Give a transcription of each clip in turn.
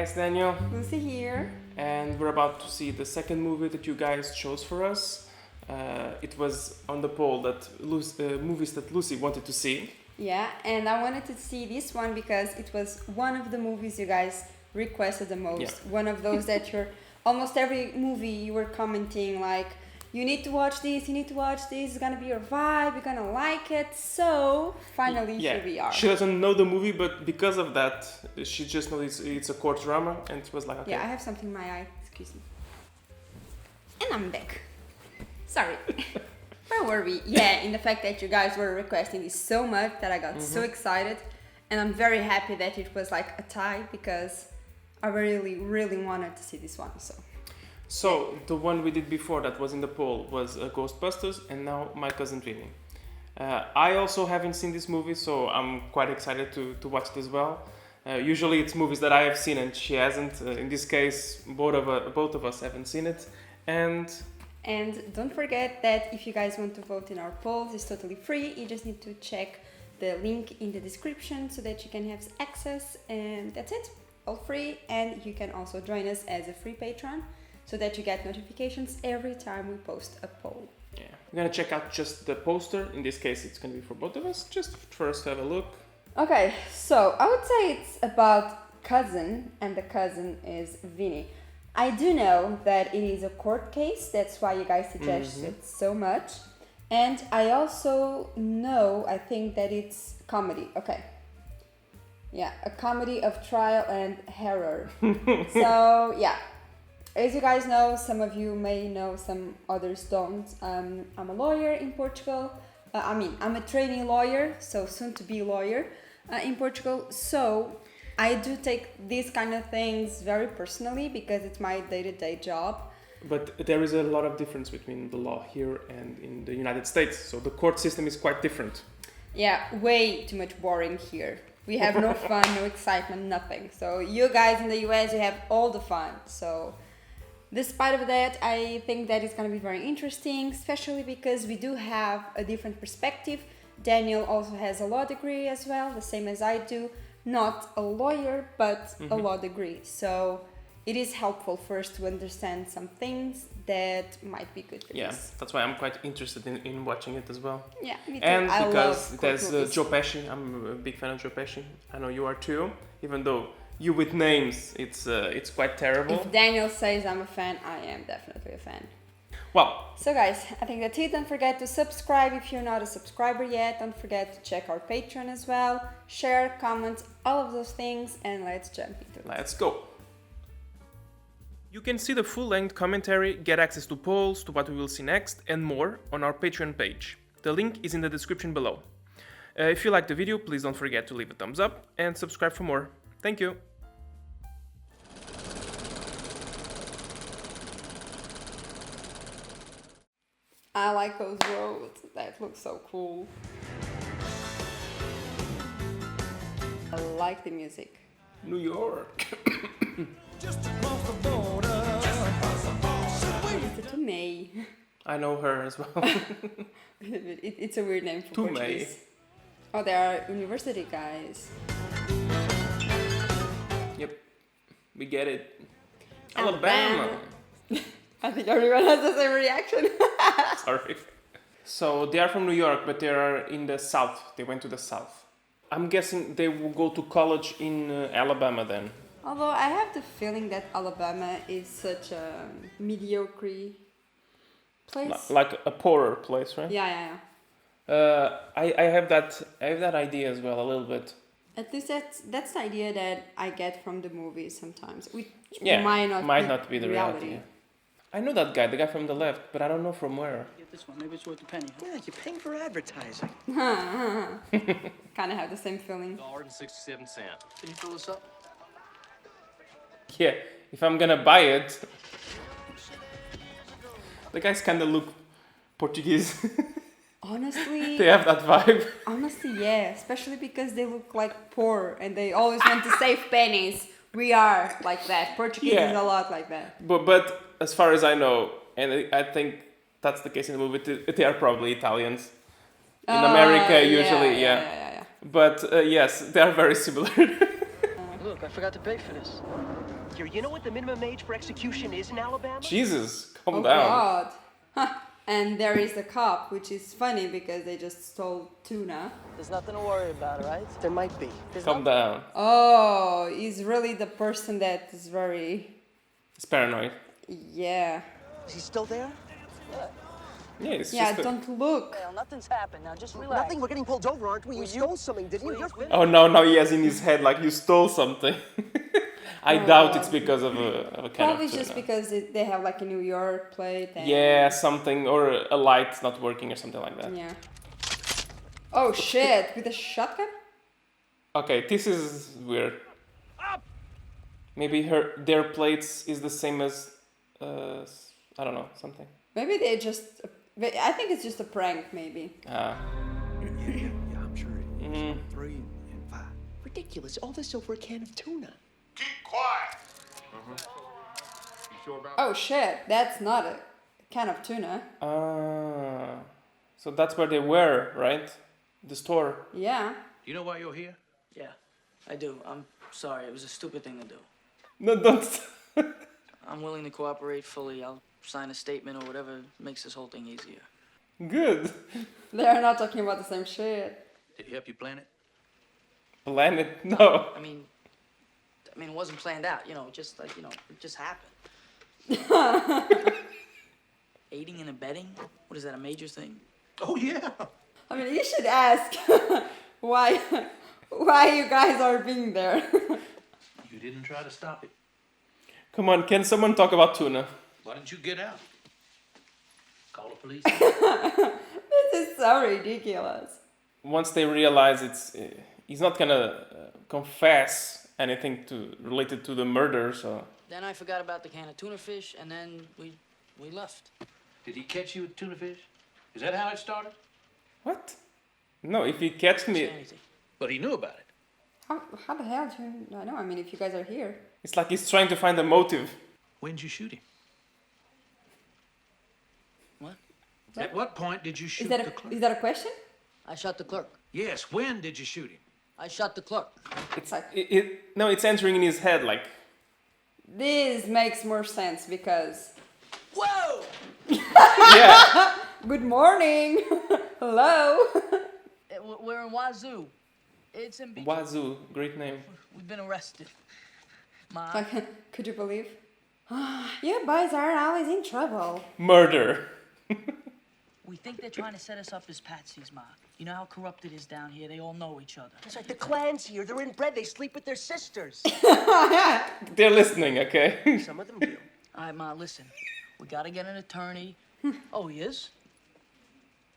guys, Daniel. Lucy here. And we're about to see the second movie that you guys chose for us. It was on the poll that movies that Lucy wanted to see. Yeah, and I wanted to see this one because it was one of the movies you guys requested the most. Yeah. One of those that you're almost every movie you were commenting like, you need to watch this, you need to watch this, it's gonna be your vibe, you're gonna like it. So finally here we are. She doesn't know the movie, but because of that, she just knows it's a court drama, and it was like, okay. Yeah, I have something in my eye, excuse me. And I'm back. Sorry. Where were we? Yeah, in the fact that you guys were requesting this so much that I got so excited. And I'm very happy that it was like a tie because I really, really wanted to see this one. So the one we did before that was in the poll was Ghostbusters, and now My Cousin Vinny. I also haven't seen this movie, so I'm quite excited to watch it as well. Usually it's movies that I have seen and she hasn't. In this case, both of us haven't seen it. And don't forget that if you guys want to vote in our polls, it's totally free. You just need to check the link in the description so that you can have access, and that's it. All free, and you can also join us as a free patron so that you get notifications every time we post a poll. Yeah, we're gonna check out just the poster. In this case, it's gonna be for both of us, just for us to have a look. Okay, so I would say it's about cousin, and the cousin is Vinny. I do know that it is a court case, that's why you guys suggested so much. And I also know, I think that it's comedy. Okay. Yeah, a comedy of trial and error. So, yeah. As you guys know, some of you may know, some others don't. I'm a lawyer in Portugal. I'm a trainee lawyer, so soon to be lawyer in Portugal. So I do take these kind of things very personally because it's my day-to-day job. But there is a lot of difference between the law here and in the United States. So the court system is quite different. Yeah, way too much boring here. We have no fun, no excitement, nothing. So you guys in the US, you have all the fun. So despite of that, I think that it's going to be very interesting, especially because we do have a different perspective. Daniel also has a law degree as well, the same as I do. Not a lawyer, but a law degree. So it is helpful for us to understand some things that might be good for us. That's why I'm quite interested in watching it as well. Yeah, me too. And I because love there's Joe Pesci. I'm a big fan of Joe Pesci. I know you are too, even though you with names, it's quite terrible. If Daniel says I'm a fan, I am definitely a fan. Well, so guys, I think that's it. Don't forget to subscribe if you're not a subscriber yet. Don't forget to check our Patreon as well. Share, comment, all of those things, and let's jump into it. Let's go. You can see the full-length commentary, get access to polls, to what we will see next, and more on our Patreon page. The link is in the description below. If you liked the video, please don't forget to leave a thumbs up and subscribe for more. Thank you. I like those roads. That looks so cool. I like the music. New York. Just across the border. It's a May. I know her as well. It's a weird name for Tomei. Portuguese. Oh, they are university guys. Yep, we get it. Alabama. I think everyone has the same reaction. Sorry. So they are from New York, but they are in the South. They went to the South. I'm guessing they will go to college in Alabama then. Although I have the feeling that Alabama is such a mediocre place. Like a poorer place, right? Yeah. I have that idea as well, a little bit. At least that's the idea that I get from the movies sometimes. Which might not be the reality. Yeah. I know that guy, the guy from the left, but I don't know from where. Get this one, maybe it's worth a penny. Huh? Yeah, you're paying for advertising. Kind of have the same feeling. $1.67. Can you fill this up? Yeah, if I'm gonna buy it. The guys kinda look Portuguese. Honestly, they have that vibe. Honestly, yeah, especially because they look like poor and they always want to save pennies. We are like that. Portuguese is a lot like that. But as far as I know, and I think that's the case in the movie, they are probably Italians. In America, usually, yeah. But yes, they are very similar. Look, I forgot to pay for this. here. You know what the minimum age for execution is in Alabama? Jesus, calm Oh down. God. Huh. And there is the cop, which is funny because they just stole tuna. There's nothing to worry about, right? There might be. Calm down. Oh, he's really the person that is very... It's paranoid. Yeah. Is he still there? Yeah, it's Yeah, just. don't look. Well, nothing's happened. Now just relax. Nothing. We're getting pulled over, aren't we? You stole something, didn't you? You're Oh no, now he has in his head like you stole something. I doubt it's because of a can Probably of tuna. just because they have like a New York plate. And Yeah, something, or a light's not working or something like that. Yeah. Oh shit, with a shotgun? Okay, this is weird. Maybe their plates is the same as, I don't know, something. Maybe they just... I think it's just a prank, maybe. Yeah, I'm sure. 3 and 5. Ridiculous. All this over a can of tuna. Keep quiet. You sure about Oh shit, that's not a can of tuna. So that's where they were, right? The store. Yeah. You know why you're here? Yeah, I do. I'm sorry. It was a stupid thing to do. No, don't. I'm willing to cooperate fully. I'll sign a statement or whatever makes this whole thing easier. Good. They're not talking about the same shit. Did he help you plan it? Planet? No. I mean, it wasn't planned out. You know, just like it just happened. Aiding and abetting? What is that? A major thing? Oh, yeah. I mean, you should ask why you guys are being there. You didn't try to stop it. Come on, can someone talk about tuna? Why didn't you get out? Call the police? This is so ridiculous. Once they realize he's not gonna confess anything related to the murder, so Then I forgot about the can of tuna fish, and then we left. Did he catch you with tuna fish? Is that how it started? what? No, if he catch Say me, anything. But he knew about it. How the hell do you know? I mean, if you guys are here. it's like he's trying to find a motive. When did you shoot him? What? At what point did you shoot Is that the clerk? is that a question? I shot the clerk. Yes, when did you shoot him? I shot the clerk. It's Like- no, it's entering in his head like. This makes more sense because... Whoa! Yeah. Good morning! Hello! We're in Wazoo. It's in Beach. Wazoo, great name. We've been arrested. Ma, Like, could you believe? You boys are always in trouble. Murder. we think they're trying to set us up as patsies, Ma. You know how corrupt it is down here? They all know each other. It's like the clan's here. They're inbred. They sleep with their sisters. They're listening, okay? Some of them do. All right, Ma, listen. We gotta get an attorney. Oh, he is?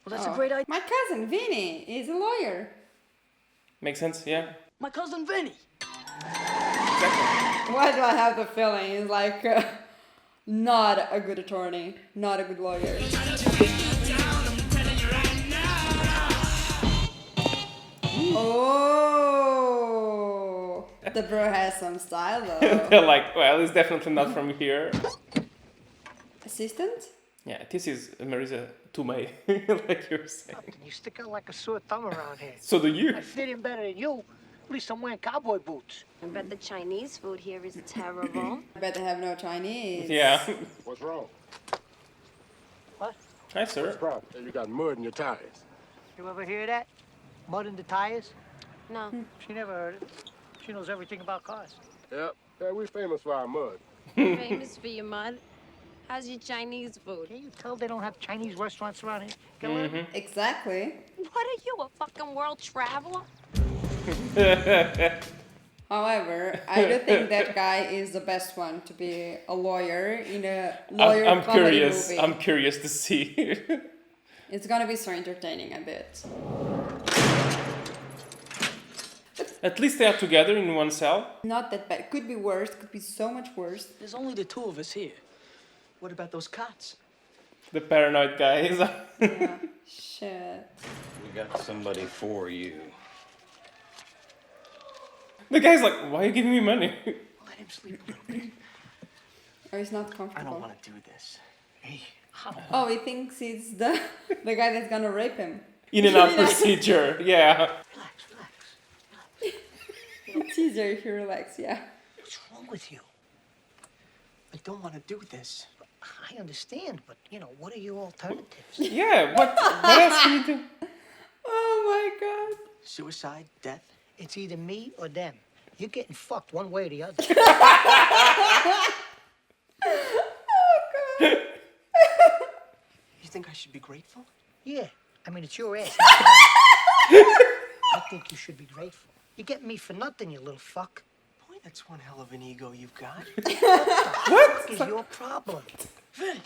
Well, that's Oh. a great idea. My cousin Vinny is a lawyer. Makes sense, yeah. My cousin Vinny. Exactly. Why do I have the feeling he's like not a good attorney, not a good lawyer? Oh, the bro has some style though. They're like, well, it's definitely not from here. Assistant? Yeah, this is Marisa Tomei, like you're saying. You stick out like a sore thumb around here. So do you. I fit in better than you. At least I'm wearing cowboy boots. I bet the Chinese food here is terrible. I bet they have no Chinese. Yeah. What's wrong? What? Hi, sir. Problem. You got mud in your tires. You ever hear that? Mud in the tires? No. She never heard it. She knows everything about cars. Yep. Yeah, we famous for our mud. Famous for your mud. How's your Chinese food? Can't you tell they don't have Chinese restaurants around here? Get rid of it. Exactly. What are you, a fucking world traveler? However, I do think that guy is the best one to be a lawyer in a lawyer I'm comedy curious. movie. I'm curious to see. It's gonna be so entertaining, I bet. At least they are together in one cell. Not that bad. Could be worse. Could be so much worse. There's only the two of us here. What about those cots? The paranoid guys. Yeah. Shit. We got somebody for you. The guy's like, why are you giving me money? Let him sleep a little bit. Or he's not I comfortable. don't want to do this. Hey, how? Oh, he thinks he's the guy that's gonna rape him. In and out procedure. Yeah. Relax, relax. It's easier if you relax, yeah. What's wrong with you? don't want to do this. I understand, but, you know, what are your alternatives? Yeah, what else can you do? Oh my god. Suicide, death. It's either me or them. You're getting fucked one way or the other. You think I should be grateful? Yeah, I mean, it's your ass. I think you should be grateful. You're getting me for nothing, you little fuck. Boy, that's one hell of an ego you've got. What is your problem? Vinny!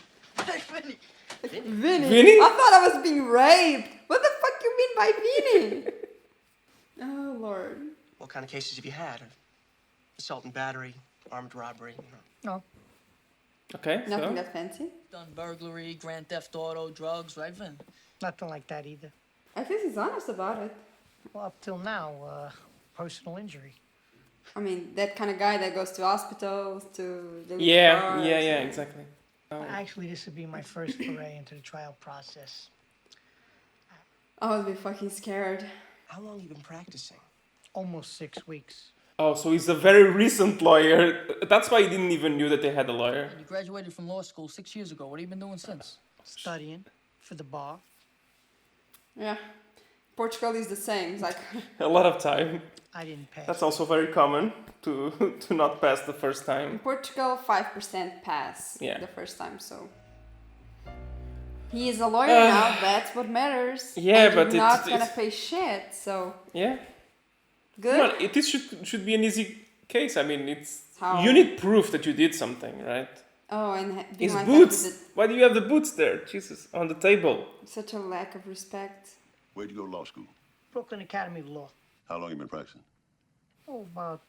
Hey, Vinny! Vinny? Vinny? I thought I was being raped. What the fuck you mean by Vinny? Oh lord. What kind of cases have you had? Assault and battery, armed robbery? No. Okay, Nothing so that fancy. Done burglary, grand theft auto, drugs, right, Vin? Nothing like that either. At least he's honest about it. Well, up till now, personal injury. I mean, that kind of guy that goes to hospitals to deliver yeah, cars. exactly. Actually, this would be my first foray into the trial process. I would be fucking scared. How long you been practicing? Almost 6 weeks. Oh, so he's a very recent lawyer. That's why he didn't even knew that they had a lawyer. You graduated from law school 6 years ago. What have you been doing since? Studying for the bar. Yeah. Portugal is the same. It's like A lot of time. I didn't pass. That's also very common to not pass the first time. in Portugal, 5% pass Yeah. the first time. So he is a lawyer now. That's what matters. Yeah, and but you're not it's- gonna pay shit. So Yeah. good. No, this should be an easy case. I mean, it's How? you need proof that you did something, right? Oh, and being His like boots. that Why do you have the boots there? Jesus, on the table. with such a lack of respect. Where'd you go to law school? Brooklyn Academy of Law. How long you been practicing? Oh, about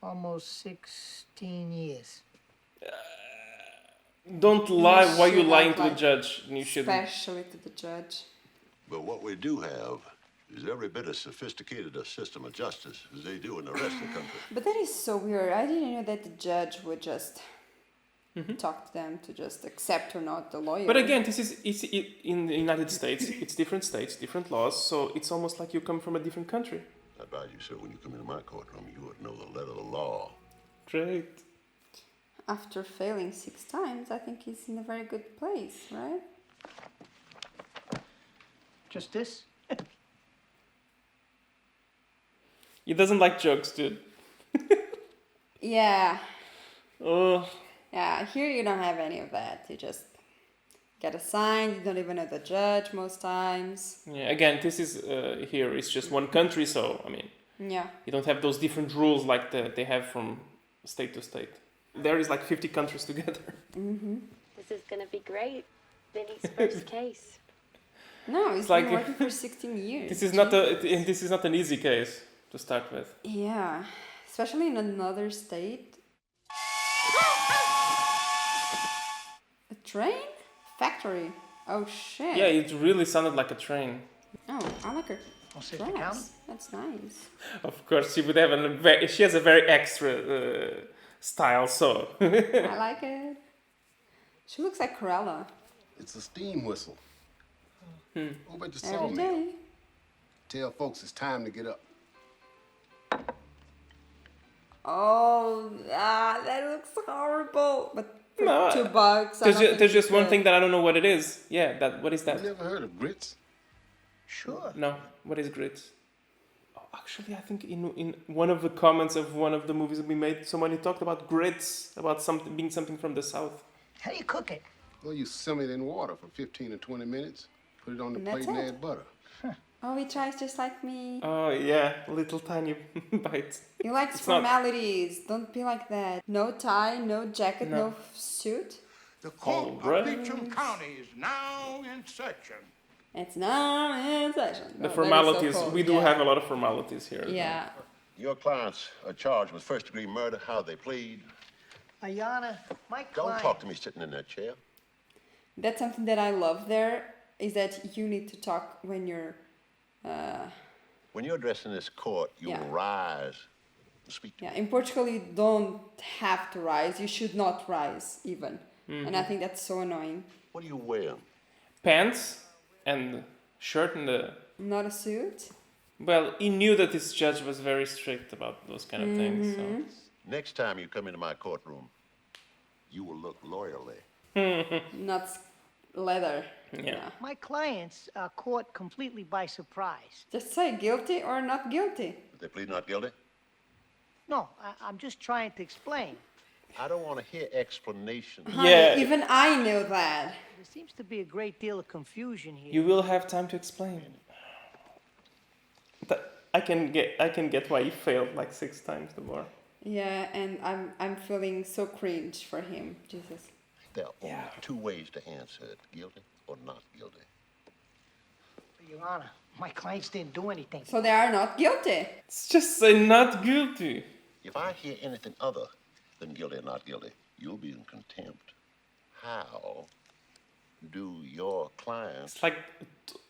almost 16 years. Don't lie. Why you should lying not to the lie. judge? You shouldn't. Especially to the judge. But what we do have is every bit as sophisticated a system of justice as they do in the rest of the country. But that is so weird. I didn't know that the judge would just talk to them to just accept or not the lawyer. But again, it's in the United States. It's different states, different laws. So it's almost like you come from a different country. I advise you, sir, when you come into my courtroom, you would know the letter of the law. Great. After failing 6 times, I think he's in a very good place, right? Just this? He doesn't like jokes, dude. Yeah. Oh. Yeah, here you don't have any of that. You just get assigned. You don't even know the judge most times. Yeah. Again, this is here. It's just one country, so I mean, Yeah. you don't have those different rules like they have from state to state. There is like 50 countries together. This is gonna be great. Vinny's first case. No, he's like- been working for 16 years. This is not this is not an easy case to start with. Yeah, especially in another state. A train? Factory. Oh shit. Yeah, it really sounded like a train. Oh, I like her I'll sit the counter. dress. That's nice. Of course, she would have she has a very extra style, so. I like it. She looks like Corella It's a steam whistle. Over at the every sawmill. day. Tell folks it's time to get up. Oh, that looks horrible. But for No, $2, I don't think There's you just one could. thing that I don't know what it is. Yeah, what is that? You never heard of grits? Sure. No, what is grits? Oh, actually, I think in one of the comments of one of the movies that we made, somebody talked about grits, about something being something from the south. How do you cook it? Well, you simmer it in water for 15 to 20 minutes. Put it on the And plate that's and it. add butter. Oh, he tries just like me. Oh yeah, little tiny bites. He likes It's not- formalities. Don't be like that. No tie, no jacket, No. no suit. The court of right. Beecham County is now in session. It's not in session. The Oh, formalities, that is so cool. we do Yeah. have a lot of formalities here. Yeah. Your clients are charged with first-degree murder. How they plead? Ayana, my Don't client... talk to me sitting in that chair. That's something that I love there, is that you need to talk when you're... When you're addressing this court, you Yeah. will rise and speak to me. Yeah, in Portugal you don't have to rise. You should not rise, even. And I think that's so annoying. What are you wearing? Pants and shirt and the. Not a suit. Well, he knew that this judge was very strict about those kind of things. So. Next time you come into my courtroom, you will look lawyerly. Not leather. Yeah. My clients are caught completely by surprise. Just say guilty or not guilty. They plead not guilty? No, I'm just trying to explain. I don't want to hear explanations. Honey, Yeah. even I know that. There seems to be a great deal of confusion here. You will have time to explain. I can get why he failed like 6 times the bar. Yeah, and I'm feeling so cringe for him. Jesus. There are only 2 ways to answer it, guilty or not guilty. Your Honor, my clients didn't do anything. So they are not guilty. It's just say not guilty. If I hear anything other than guilty or not guilty, you'll be in contempt. How do your clients... It's like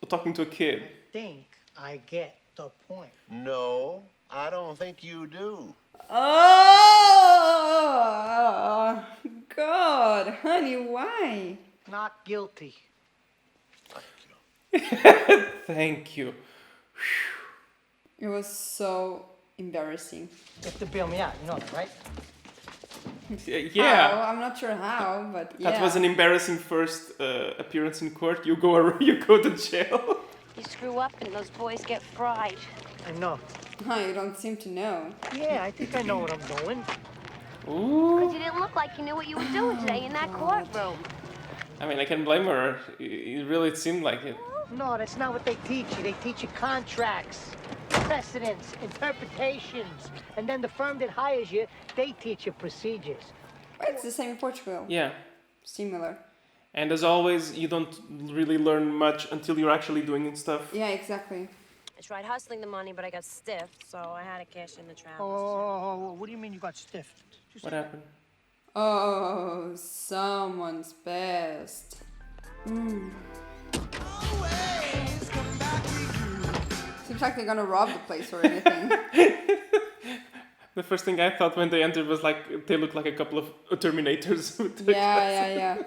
talking to a kid. I think I get the point. No, I don't think you do. Oh, God, honey, why? Not guilty. Thank you. It was so embarrassing. You have to bail me out, you know that, right? Yeah. How? I'm not sure how, but yeah. That was an embarrassing first appearance in court. You go to jail. You screw up and those boys get fried. I know. Huh, you don't seem to know. Yeah, I think I know what I'm doing. Ooh. Because you didn't look like you knew what you were doing today in that courtroom. I mean, I can blame her. It really seemed like it. No, that's not what they teach you. They teach you contracts, precedents, interpretations. And then the firm that hires you, they teach you procedures. It's the same in Portugal. Yeah. Similar. And as always, you don't really learn much until you're actually doing stuff. Yeah, exactly. I tried hustling the money, but I got stiff, so I had to cash in the travel. Oh, what do you mean you got stiffed? What happened? Oh, someone's best. Seems like they're gonna rob the place or anything. The first thing I thought when they entered was like they looked like a couple of Terminators. With their glasses. Yeah.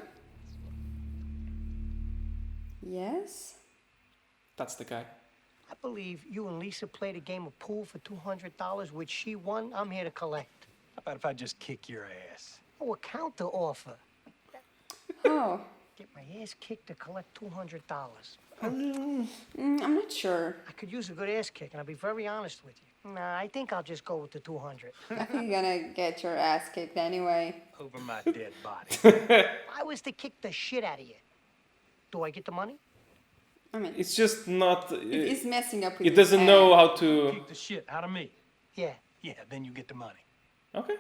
Yes? That's the guy. I believe you and Lisa played a game of pool for $200, which she won. I'm here to collect. How about if I just kick your ass? Oh, a counter offer. Oh. Get my ass kicked to collect $200. I'm not sure. I could use a good ass kick, and I'll be very honest with you. Nah, I think I'll just go with the 200. I think you're gonna get your ass kicked anyway. Over my dead body. If I was to kick the shit out of you, do I get the money? I mean, It's just not. it's messing up with It doesn't know how to. Kick the shit out of me. Yeah. Yeah, then you get the money. Okay.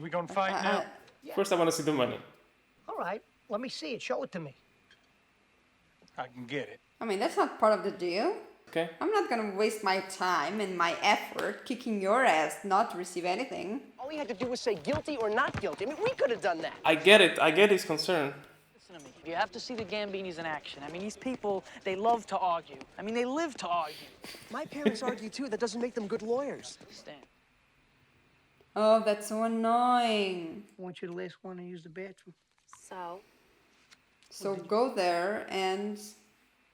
We gonna fight now? First, I want to see the money. All right, let me see it. Show it to me. I can get it. I mean, that's not part of the deal. Okay. I'm not gonna waste my time and my effort kicking your ass not to receive anything. All we had to do was say guilty or not guilty. I mean, we could have done that. I get it. I get his concern. Listen to me. You have to see the Gambinis in action. I mean, these people, they love to argue. I mean, they live to argue. My parents argue too. That doesn't make them good lawyers. Stan. Oh, that's so annoying. I want you to last one and use the bathroom. So go there and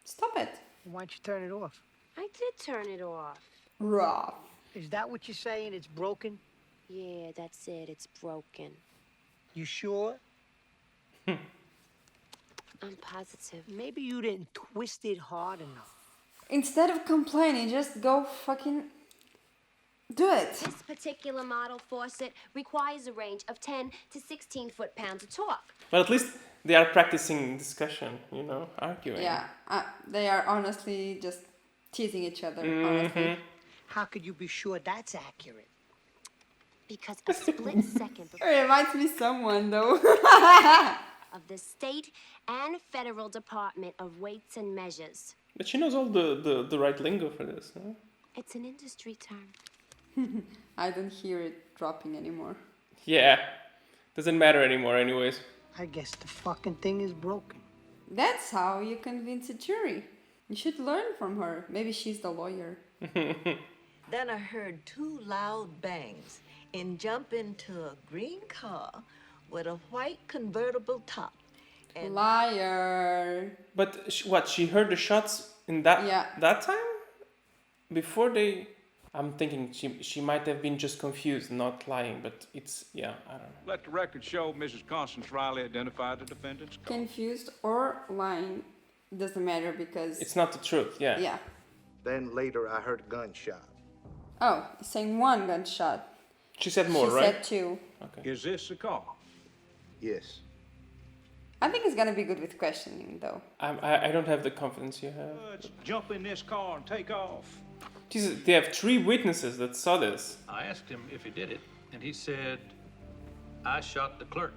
stop it. Why don't you turn it off? I did turn it off. Rough. Is that what you're saying? It's broken? Yeah, that's it. It's broken. You sure? I'm positive. Maybe you didn't twist it hard enough. Instead of complaining, just go fucking do it. This particular model faucet requires a range of 10 to 16 foot-pounds of torque. But at least they are practicing discussion, arguing. Yeah, they are honestly just teasing each other, honestly. How could you be sure that's accurate? Because a split second It reminds me of someone, though. of the state and federal Department of Weights and Measures. But she knows all the right lingo for this, huh? It's an industry term. I don't hear it dropping anymore. Yeah. Doesn't matter anymore anyways. I guess the fucking thing is broken. That's how you convince a jury. You should learn from her. Maybe she's the lawyer. Then I heard 2 loud bangs and jump into a green car with a white convertible top. And Liar. But what? She heard the shots in that Yeah. that time? Before they. I'm thinking she might have been just confused, not lying, but it's, yeah, I don't know. Let the record show Mrs. Constance Riley identified the defendant's car. Confused or lying doesn't matter because... It's not the truth, yeah. Yeah. Then later I heard a gunshot. Oh, saying one gunshot. She said more, she right? She said two. Okay. Is this the car? Yes. I think it's gonna be good with questioning, though. I don't have the confidence you have. Let's jump in this car and take off. Jesus, they have 3 witnesses that saw this. I asked him if he did it, and he said, I shot the clerk.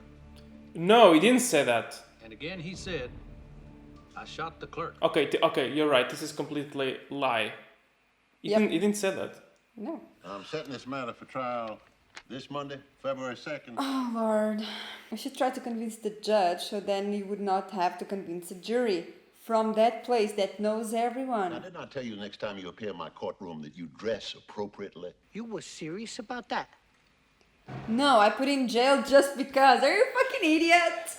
No, he didn't say that. And again, he said, I shot the clerk. Okay, okay, you're right. This is completely lie. He didn't say that. No. I'm setting this matter for trial this Monday, February 2nd. Oh, Lord. I should try to convince the judge so then you would not have to convince a jury from that place that knows everyone. Now, didn't I tell you the next time you appear in my courtroom that you dress appropriately? You were serious about that? No, I put in jail just because. Are you a fucking idiot?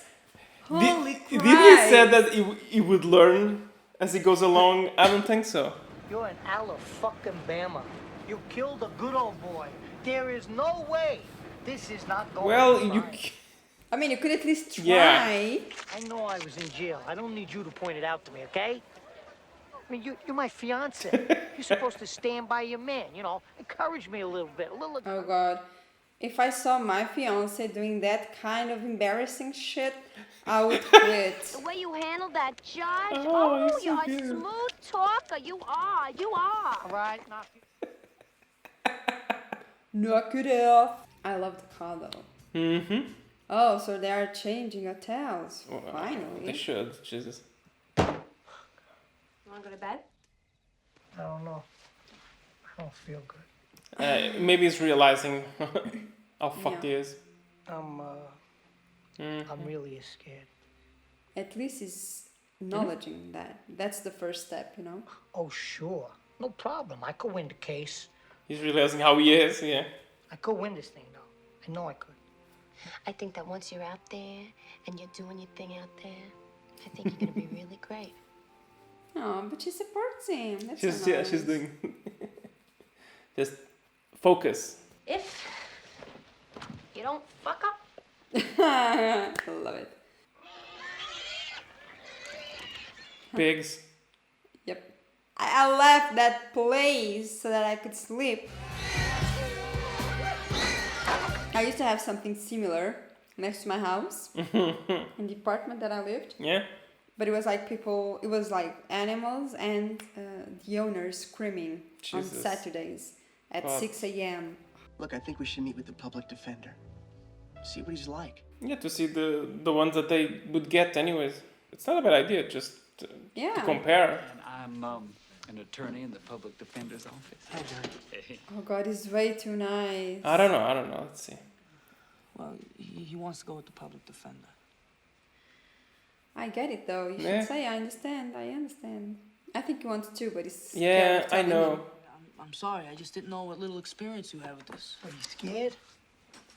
Holy Christ. Did he say that he would learn as he goes along? I don't think so. You're an Alabama. You killed a good old boy. There is no way this is not going Well, you... I mean, you could at least try. Yeah. I know I was in jail. I don't need you to point it out to me, okay? I mean, you're my fiance. You're supposed to stand by your man, you know, encourage me a little bit. Oh, God. If I saw my fiance doing that kind of embarrassing shit, I would quit. The way you handle that judge, Oh, you're a smooth talker. You are. All right, knock Knock it off. I love the car, though. Mm-hmm. Oh, so they are changing hotels. Well, finally. They should, Jesus. You want to go to bed? I don't know. I don't feel good. Maybe he's realizing how fucked he is. I'm really scared. At least he's acknowledging that. That's the first step, you know? Oh, sure. No problem. I could win the case. He's realizing how he is, yeah. I could win this thing, though. I know I could. I think that once you're out there and you're doing your thing out there, I think you're going to be really great. Oh, but she supports him. That's She's, so yeah, nice. she's doing... Just focus. If you don't fuck up. I love it. Pigs. Yep. I left that place so that I could sleep. I used to have something similar next to my house in the apartment that I lived. Yeah. But it was like people, it was like animals and the owners screaming on Jesus. Saturdays at 6 a.m. Look, I think we should meet with the public defender. See what he's like. Yeah, to see the ones that they would get anyways. It's not a bad idea, just to compare. And I'm an attorney in the public defender's office. Hi, John. Hey. Oh God, he's way too nice. I don't know. Let's see. Well, he wants to go with the public defender. I get it though. You should say, I understand. I think he wants to, but he's scared. Yeah, of I telling know. him. I'm sorry, I just didn't know what little experience you have with this. Are you scared?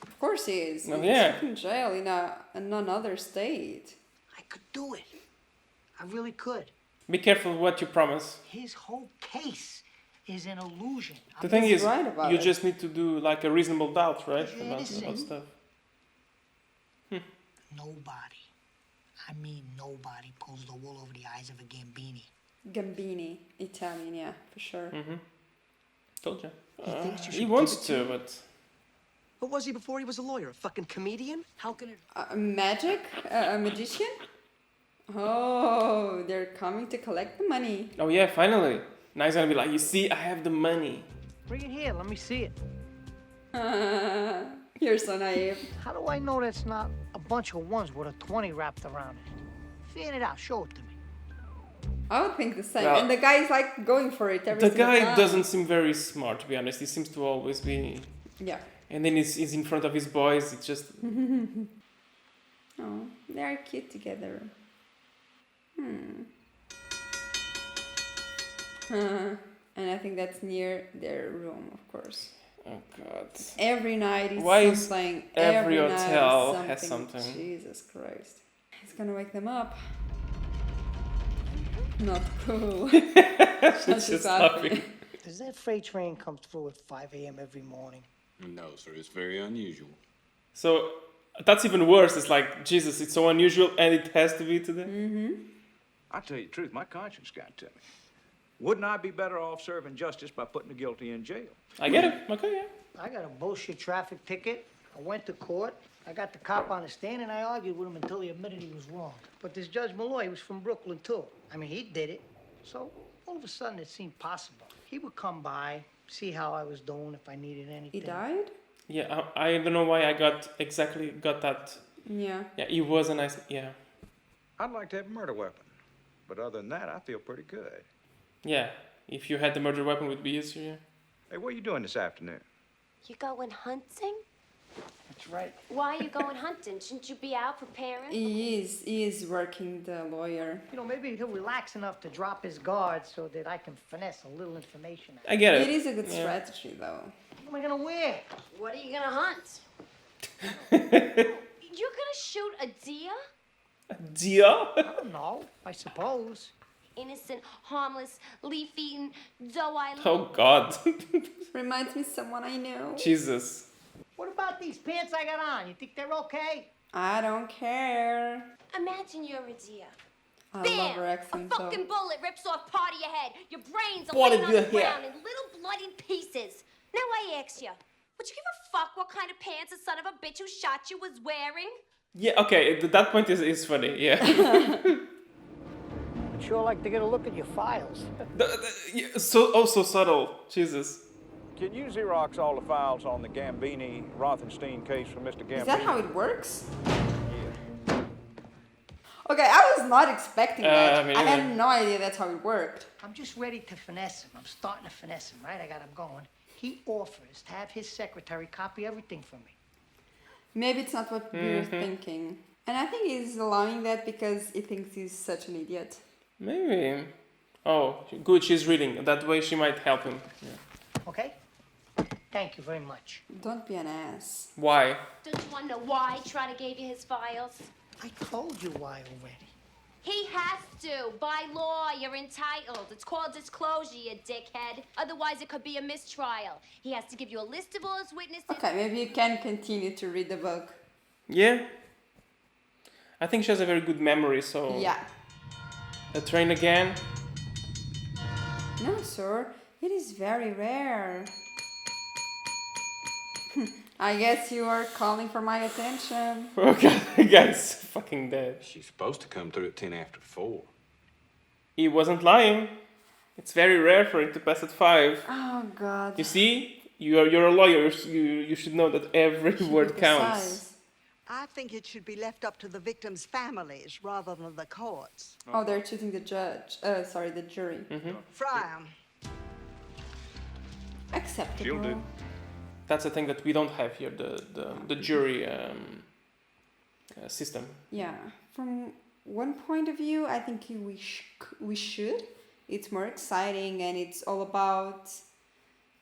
Of course he is. Well, He's yeah. in jail in another state. I could do it. I really could. Be careful what you promise. His whole case is an illusion. The thing is, right about you it. just need to do like a reasonable doubt, right? You're About innocent. stuff. Nobody, I mean nobody, pulls the wool over the eyes of a Gambini. Gambini, Italian, yeah, for sure. Told you. He thinks you He should wants give it to, but... What was he before he was a lawyer? A fucking comedian? How can it... Magic? A magician? Oh, they're coming to collect the money. Oh yeah, finally. Now he's gonna be like, you see, I have the money. Bring it here, let me see it. You're so naive. How do I know that's not a bunch of ones with a 20 wrapped around it? Fan it out, show it to me. I would think the same. Well, and the guy is like going for it every The single guy time. doesn't seem very smart, to be honest. He seems to always be... Yeah. And then he's in front of his boys. It's just... Oh, they're cute together. And I think that's near their room, of course. Oh God. Every night is Why is something. every night is hotel has something? Jesus Christ. It's gonna wake them up. Not cool. She's She's just laughing. laughing. Does that freight train come through at 5 a.m. every morning? No, sir, it's very unusual. So that's even worse. It's like, Jesus, it's so unusual and it has to be today. I'll tell you the truth, my conscience got to me. Wouldn't I be better off serving justice by putting the guilty in jail? I get it. Okay, yeah. I got a bullshit traffic ticket. I went to court. I got the cop on the stand, and I argued with him until he admitted he was wrong. But this Judge Malloy was from Brooklyn, too. I mean, he did it. So all of a sudden, it seemed possible. He would come by, see how I was doing, if I needed anything. He died? Yeah, I don't know why I got that. Yeah. Yeah, it was a nice, yeah. I'd like to have a murder weapon. But other than that, I feel pretty good. Yeah, if you had the murder weapon, it would be easier. Hey, what are you doing this afternoon? You going hunting? That's right. Why are you going hunting? Shouldn't you be out preparing? He is working the lawyer. You know, maybe he'll relax enough to drop his guard so that I can finesse a little information out. I get it. It is a good strategy, though. What am I gonna wear? What are you gonna hunt? You're gonna shoot a deer? Deer? I don't know. I suppose. Innocent, harmless, leaf-eating, doe-eyed. Oh, God. Reminds me of someone I know. Jesus. What about these pants I got on? You think they're okay? I don't care. Imagine you're a deer. I love Bam! her A accent, fucking bullet rips off part of your head. Your brains are What laying did on you the hear? ground in little bloody pieces. Now I ask you, would you give a fuck what kind of pants the son of a bitch who shot you was wearing? Yeah, okay, that point is funny, yeah. I'd sure like to get a look at your files. Yeah, so subtle, Jesus. Can you Xerox all the files on the Gambini Rothenstein case from Mr. Gambini? Is that how it works? Okay, I was not expecting that. me I neither. had no idea that's how it worked. I'm just ready to finesse him. I'm starting to finesse him, right? I got him going. He offers to have his secretary copy everything for me. Maybe it's not what we were thinking. And I think he's allowing that because he thinks he's such an idiot. Maybe. Oh, good, she's reading. That way she might help him. Yeah. Okay? Thank you very much. Don't be an ass. Why? Don't you want to know why Trotter gave you his files? I told you why already. He has to. By law, you're entitled. It's called disclosure, you dickhead. Otherwise, it could be a mistrial. He has to give you a list of all his witnesses. Okay, maybe you can continue to read the book. Yeah. I think she has a very good memory, so... Yeah. A train again? No, sir. It is very rare. I guess you are calling for my attention. Oh God, the guy's fucking dead. She's supposed to come through at 10 after 4. He wasn't lying. It's very rare for it to pass at 5. Oh God. You see? You're a lawyer. You should know that every word counts. Precise. I think it should be left up to the victims' families rather than the courts. Oh, they're choosing the judge. The jury. Fry 'em. Acceptable. Shielded. That's the thing that we don't have here, the jury system. Yeah. From one point of view, I think we should. It's more exciting and it's all about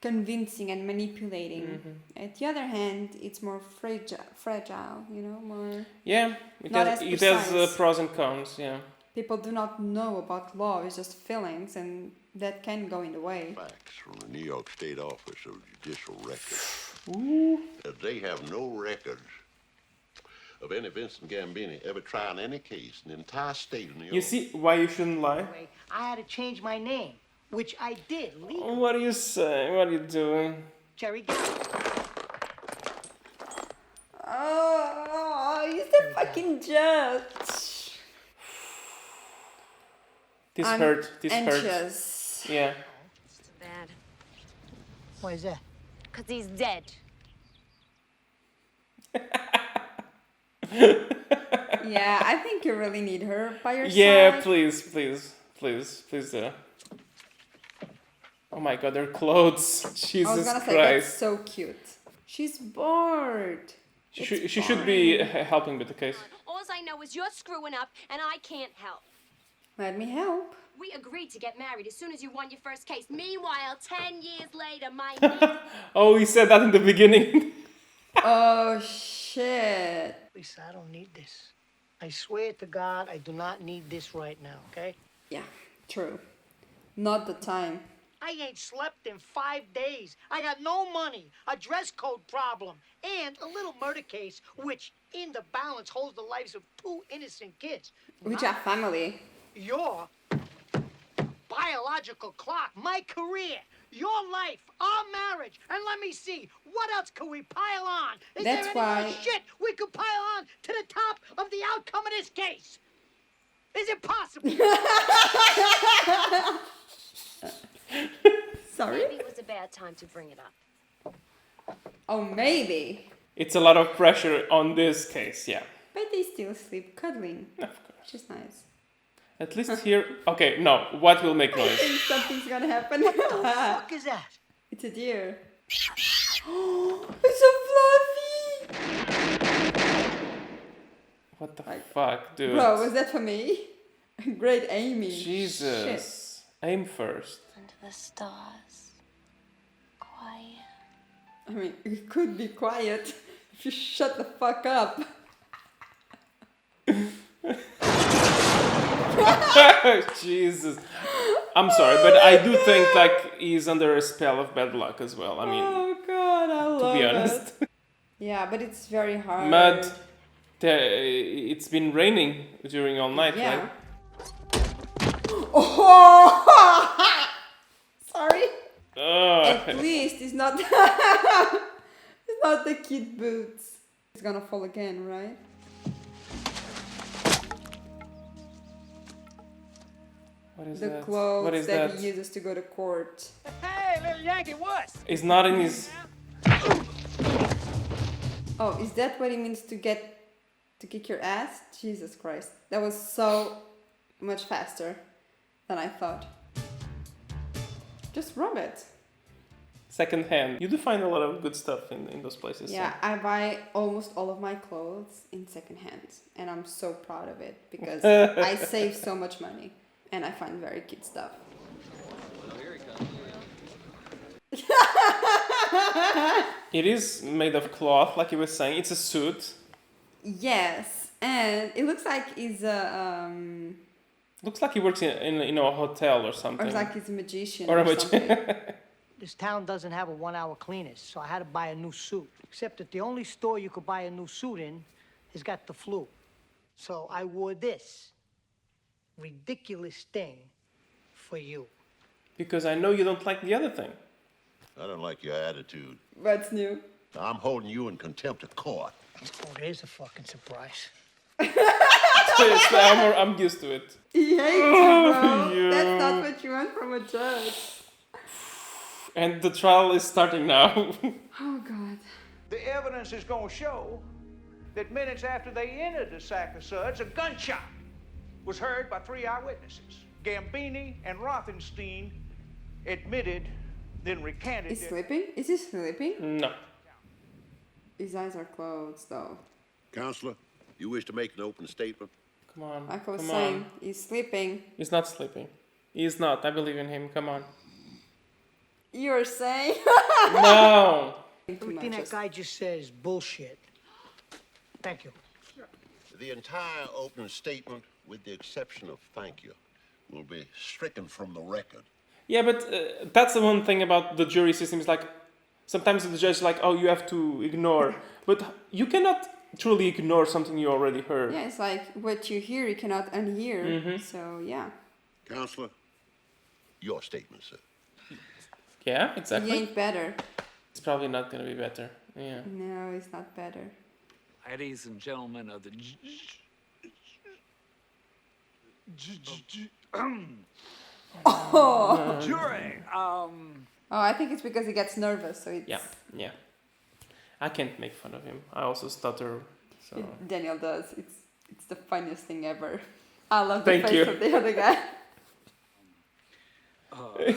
convincing and manipulating. At the other hand, it's more fragile, you know, more... Yeah, it has pros and cons, yeah. People do not know about law, it's just feelings, and that can go in the way. Facts from the New York State Office of Judicial Records. Ooh. That they have no records of any Vincent Gambini ever trying any case in the entire state of New York. You see why you shouldn't lie? I had to change my name, which I did legally. What are you saying? What are you doing? Jerry Gallagher. Oh, he's the fucking judge. This I'm hurt. anxious. Yeah. It's too bad. Why is that? Because he's dead. Yeah, I think you really need her by your Yeah, side. please do. Oh my God, their clothes. Jesus I was gonna say, Christ. that's so cute. She's bored. She should be helping with the case. All I know is you're screwing up, and I can't help. Let me help. We agreed to get married as soon as you won your first case. Meanwhile, 10 years later, my niece... Oh, he said that in the beginning. Oh, shit. Lisa, I don't need this. I swear to God, I do not need this right now, okay? Yeah, true. Not the time. I I ain't slept in 5 days. I got no money, a dress code problem, and a little murder case, which in the balance holds the lives of 2 innocent kids. Which are family. Your biological clock, my career, your life, our marriage, and let me see, what else could we pile on? Is That's there any why- more shit we could pile on to the top of the outcome of this case? Is it possible? Sorry? Maybe it was a bad time to bring it up. Oh, maybe. It's a lot of pressure on this case, yeah. But they still sleep cuddling. Of course. Which is nice. At least here... Okay, no. What will make I noise? think something's gonna happen. What the fuck is that? It's a deer. It's so fluffy! What the fuck, dude? Bro, was that for me? Great aiming. Jesus. Aim first. Under the stars. Quiet. I mean, it could be quiet if you shut the fuck up. Jesus. I'm sorry, but I do think like he's under a spell of bad luck as well. I mean, Oh god, I love to be honest. it. Yeah, but it's very hard. Mud. It's been raining during all night, Yeah. right? Oh! Sorry. Ugh. At least it's not it's not the kid boots. It's gonna fall again, right? What is The that? clothes What is that that? he uses to go to court. Hey, little Yankee, what? It's not in his... Oh, is that what it means to kick your ass? Jesus Christ. That was so much faster than I thought. Just rub it. Second hand. You do find a lot of good stuff in those places. Yeah, I buy almost all of my clothes in second hand. And I'm so proud of it because I save so much money. And I find very cute stuff. It is made of cloth, like you were saying. It's a suit. Yes, and it looks like he's a Looks like he works in a hotel or something. or like he's a magician Or or, a magician. something. This town doesn't have a 1-hour cleaners, so I had to buy a new suit. Except that the only store you could buy a new suit in has got the flu. So I wore this ridiculous thing for you. Because I know you don't like the other thing. I don't like your attitude. What's new? I'm holding you in contempt of court. Oh, there's a fucking surprise. I'm used to it. He hates you, bro. Yeah. That's not what you want from a judge. And the trial is starting now. Oh God. The evidence is going to show that minutes after they entered the sack of suds, a gunshot was heard by 3 eyewitnesses. Gambini and Rothenstein admitted, then recanted. He's sleeping? Is he sleeping? No. His eyes are closed though. Counselor, you wish to make an open statement? Come on. Like I was come saying, on. he's sleeping. He's not sleeping. He's not. I believe in him. Come on. You're saying? No. Everything that guy just said is bullshit. Thank you. The entire open statement, with the exception of thank you, will be stricken from the record. Yeah, but that's the one thing about the jury system is like sometimes the judge is like, oh, you have to ignore. But you cannot truly ignore something you already heard. Yeah, it's like what you hear, you cannot unhear. Mhm. So yeah. Counselor, your statement, sir. Yeah, exactly. He ain't better. It's probably not going to be better. Yeah. No, it's not better. Ladies and gentlemen of the Oh. jury, Oh, I think it's because he gets nervous, so it's... Yeah, yeah. I can't make fun of him. I also stutter. So. Daniel does. It's the funniest thing ever. I love the Thank face you. of the other guy.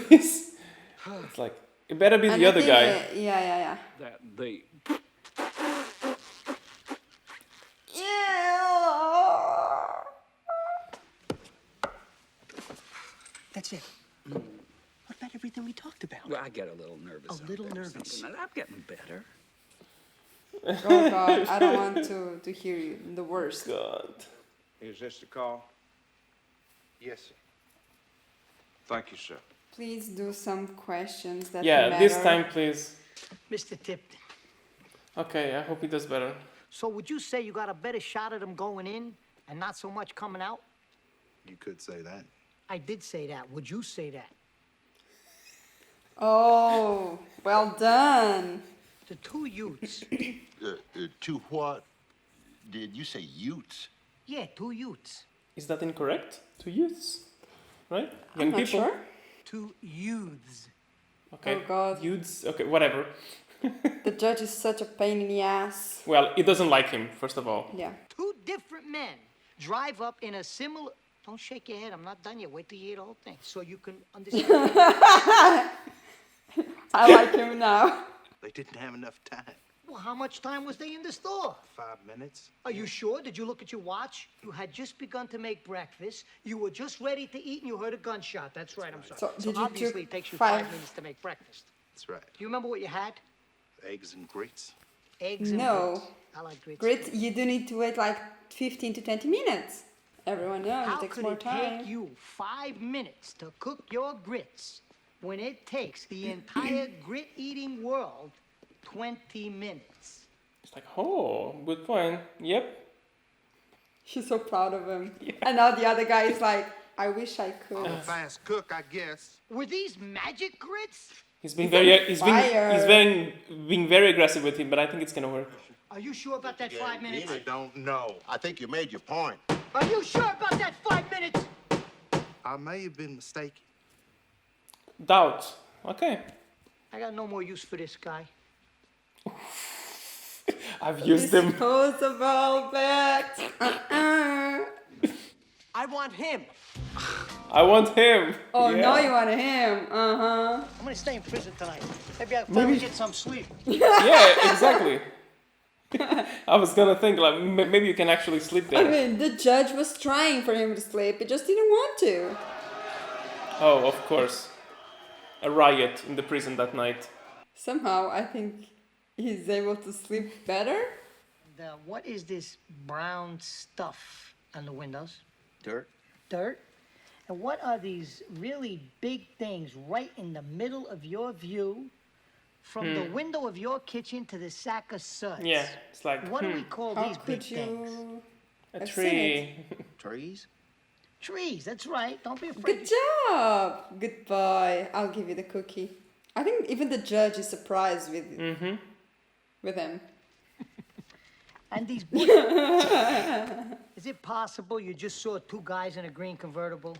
it's like, it better be And the I other think, guy. yeah. that the That's it. What about everything we talked about? well, I get a little nervous. A out little there or nervous. something. I'm getting better. Oh God, I don't want to hear you. The worst. God. Is this the call? Yes, sir. Thank you, sir. please do some questions that Yeah, matter? this time, please. Mr. Tipton, Okay, I hope he does better. so would you say you got a better shot at them going in and not so much coming out? You could say that. I did say that. Would you say that? Oh, well done. The two youths. To what? Did you say Utes? Yeah, two youths. Is that incorrect? To youths, right? I'm Young not people. sure. Two youths. Okay. Oh, God. Youths. Okay, whatever. The judge is such a pain in the ass. Well, he doesn't like him, first of all. Yeah. Two different men drive up in a similar... Don't shake your head. I'm not done yet. Wait till you hear the whole thing so you can understand. I like him now. They didn't have enough time. Well, how much time was they in the store? 5 minutes. Are you sure? Did you look at your watch? You had just begun to make breakfast. You were just ready to eat, and you heard a gunshot. That's right. I'm sorry. So did you obviously, took it takes you 5 5 minutes to make breakfast. That's right. Do you remember what you had? Eggs and grits. Eggs and No. grits. I like grits. Grits, you do need to wait like 15 to 20 minutes. Everyone knows How it takes could more it time. take you 5 minutes to cook your grits when it takes the entire grit-eating world 20 minutes? It's like, oh, good point. Yep. She's so proud of him. And now the other guy is like, I wish I could. I'm a fast cook, I guess. Were these magic grits? He's being being very aggressive with him, but I think it's gonna work. Are you sure about that 5 minutes? I don't know. I think you made your point. Are you sure about that 5 minutes? I may have been mistaken. Doubt. Okay. I got no more use for this guy. I've used him. Disposable bet. I want him. I want him. Oh, Yeah. now you want him. Uh-huh. I'm gonna stay in prison tonight. Maybe I'll finally get some sleep. Yeah, exactly. I was gonna think like maybe you can actually sleep I there. mean, the judge was trying for him to sleep. He just didn't want to. Oh, of course. A riot in the prison that night. Somehow, I think he's able to sleep better. What is this brown stuff on the windows? Dirt. Dirt? And what are these really big things right in the middle of your view from the window of your kitchen to the sack of suds? Yeah, it's like, What do we call How these big could things? you... A I've tree. Trees. Trees, that's right. Don't be afraid. Good job! Good boy. I'll give you the cookie. I think even the judge is surprised with him. And these bushes. Is it possible you just saw two guys in a green convertible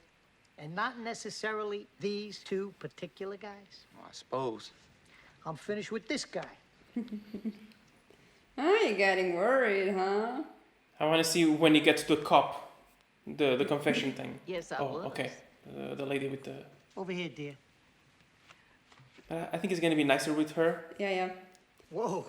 and not necessarily these two particular guys? Well, I suppose. I'm finished with this guy. Oh, you're getting worried, huh? I want to see when he gets to the cop, the confession thing. Yes, I Oh, was. okay. The lady with the. Over here, dear. I think he's gonna be nicer with her. Yeah. Whoa.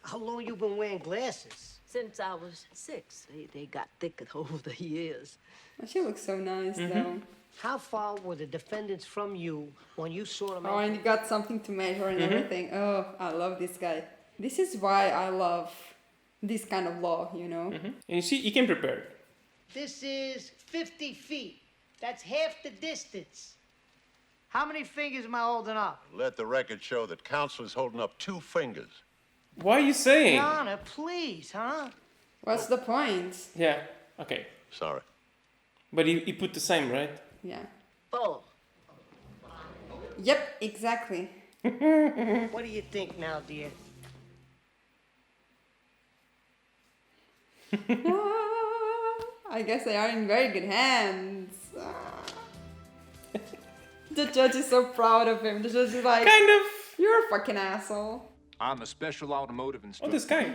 How long you been wearing glasses? Since I was 6, they got thicker over the years. Oh, she looks so nice, though. How far were the defendants from you when you saw them? Oh, and you got something to measure and everything. Oh, I love this guy. This is why I love this kind of law, you know? And you see, he came prepared. This is 50 feet. That's half the distance. How many fingers am I holding up? Let the record show that counsel is holding up 2 fingers. Why are you saying? Your Honor, please, huh? What's the point? Yeah. Okay. Sorry. But he put the same, right? Yeah. 4. Yep, exactly. What do you think now, dear? I guess they are in very good hands. The judge is so proud of him. The judge is like, Kind of. you're a fucking asshole. I'm a special automotive instructor. Oh, this guy.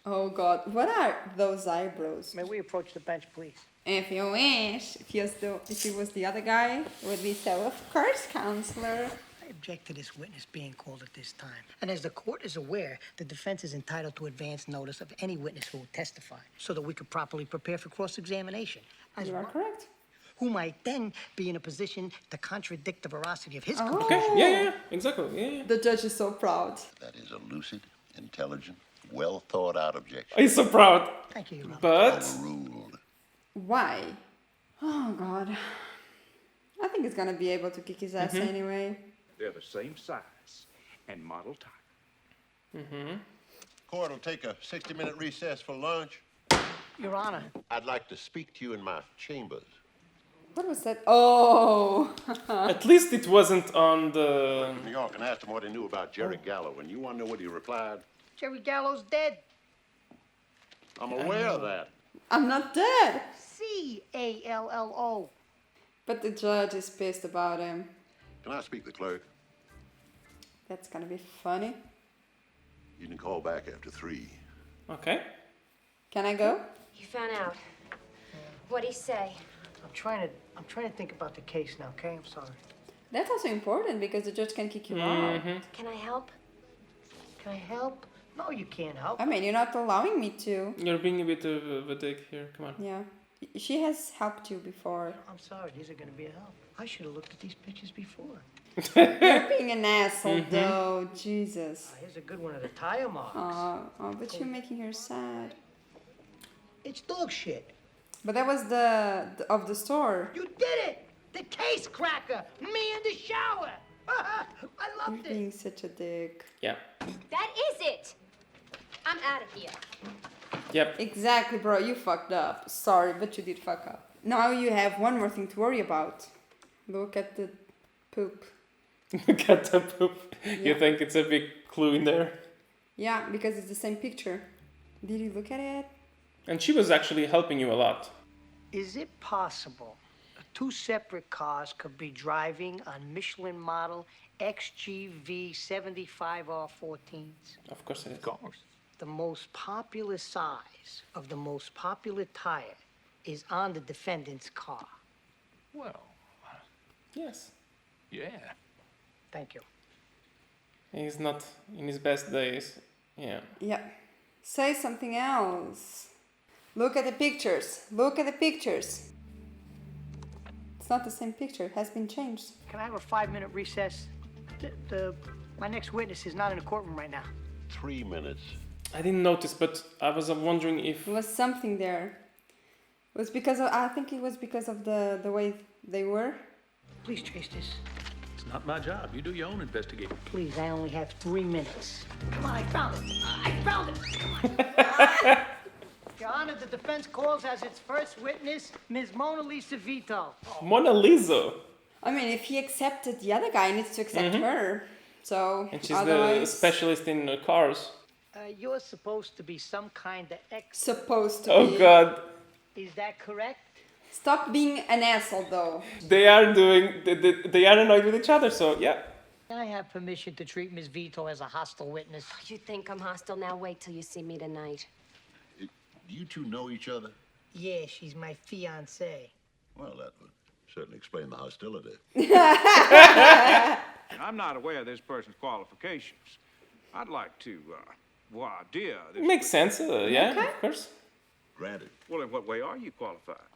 Oh God, what are those eyebrows? May we approach the bench, please? If you wish. If he was the other guy, it would be so, of course, counselor. I object to this witness being called at this time. And as the court is aware, the defense is entitled to advance notice of any witness who will testify so that we could properly prepare for cross-examination. You are correct. Who might then be in a position to contradict the veracity of his Oh. conclusion. Okay. Yeah. Exactly. Yeah. The judge is so proud. That is a lucid, intelligent, well thought out objection. He's so proud. Thank you, Your Honor. But Overruled. Why? Oh God. I think he's gonna be able to kick his ass anyway. They're the same size and model type. Court will take a 60-minute recess for lunch. Your Honor. I'd like to speak to you in my chambers. What was that? Oh! At least it wasn't on the... New York and asked him what he knew about Jerry Gallo, and you want to know what he replied? Jerry Gallo's dead. I'm aware of that. I'm not dead! C-A-L-L-O. But the judge is pissed about him. Can I speak to the clerk? That's gonna be funny. You can call back after 3. Okay. Can I go? You found out. What'd he say? I'm trying to think about the case now, okay? I'm sorry. That's also important because the judge can kick you out. Can I help? Can I help? No, you can't help. I mean, you're not allowing me to. You're being a bit of a dick here. Come on. Yeah. She has helped you before. I'm sorry, these are gonna be a help. I should have looked at these pictures before. You're being an asshole, though. Jesus. Here's a good one of the tire marks. Oh, but you're making her sad. It's dog shit. But that was of the store. You did it! The case cracker! Me in the shower! I You're loved being it! such a dick. Yeah. That is it! I'm out of here. Yep. Exactly, bro. You fucked up. Sorry, but you did fuck up. Now you have one more thing to worry about. Look at the poop. Look at the poop. You think it's a big clue in there? Yeah, because it's the same picture. Did you look at it? And she was actually helping you a lot. Is it possible two separate cars could be driving on Michelin model XGV 75R14s? Of course it is. The most popular size of the most popular tire is on the defendant's car. Well, Yes. yeah. Thank you. He's not in his best days. Yeah. Yeah. Say something else. Look at the pictures. Look at the pictures. It's not the same picture. It has been changed. Can I have a 5-minute recess? My next witness is not in the courtroom right now. 3 minutes. I didn't notice, but I was wondering if... There was something there. It was because of, I think it was because of the way they were. Please trace this. It's not my job. You do your own investigating. Please, I only have 3 minutes. Come on, I found it. I found it. Come on. Your Honor, the defense calls as its first witness Ms. Mona Lisa Vito. Mona Lisa. I mean, if he accepted the other guy, he needs to accept her. So, And she's the specialist in cars. You're supposed to be some kind of Supposed to be. Oh God. Is that correct? Stop being an asshole, though. They are they are annoyed with each other, so yeah. I have permission to treat Ms. Vito as a hostile witness. You think I'm hostile? Now wait till you see me tonight. You two know each other? Yeah, she's my fiancée. Well, that would certainly explain the hostility. I'm not aware of this person's qualifications. I'd like to, voir dire this. Makes sense, yeah, of course. Granted. Well, in what way are you qualified?